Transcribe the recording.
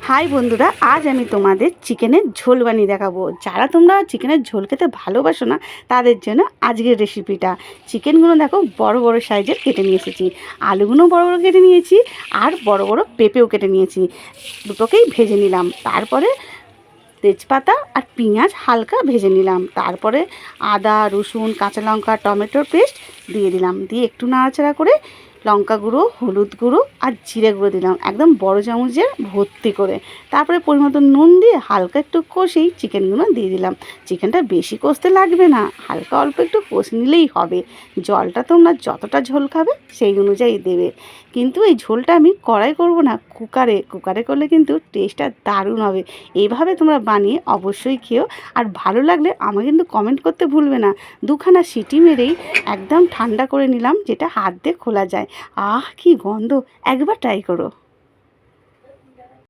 High বন্ধুরা, আজ আমি তোমাদের চিকেনের ঝোল বানিয়ে দেখাবো। যারা তোমরা চিকেনের ঝোল খেতে ভালোবাসো না তাদের জন্য আজকের রেসিপিটা। চিকেনগুলো দেখো বড় বড় সাইজের কেটে নিয়ে এসেছি, আলুগুলো বড় বড় কেটে নিয়েছি, আর বড় বড় পেঁপেও কেটে নিয়েছি। দুটোকেই ভেজে নিলাম। তারপরে তেজপাতা আর পেঁয়াজ হালকা ভেজে নিলাম। তারপরে আদা, রসুন, কাঁচা লঙ্কা, টমেটোর পেস্ট দিয়ে দিলাম। দিয়ে একটু নাড়াচাড়া করে লঙ্কা গুঁড়ো, হলুদ গুঁড়ো আর জিরে গুঁড়ো দিলাম, একদম বড় চামচের ভর্তি করে। তারপরে পরিমতো নুন দিয়ে হালকা একটু কষেই চিকেনগুলো দিয়ে দিলাম। চিকেনটা বেশি কষতে লাগবে না, হালকা অল্প একটু কষে নিলেই হবে। জলটা তোমরা যতটা ঝোল খাবে সেই অনুযায়ী দেবে। কিন্তু এই ঝোলটা আমি কড়াই করব না, কুকারে করলে কিন্তু টেস্টটা দারুণ হবে। এইভাবে তোমরা বানিয়ে অবশ্যই খেও। আর ভালো লাগলে আমাকে কিন্তু কমেন্ট করতে ভুলবে না। দুখানা সিটি মেরেই একদম ঠান্ডা করে নিলাম, যেটা হাত দিয়ে খোলা যায়। আহ, কি গন্ধ! একবার ট্রাই করো।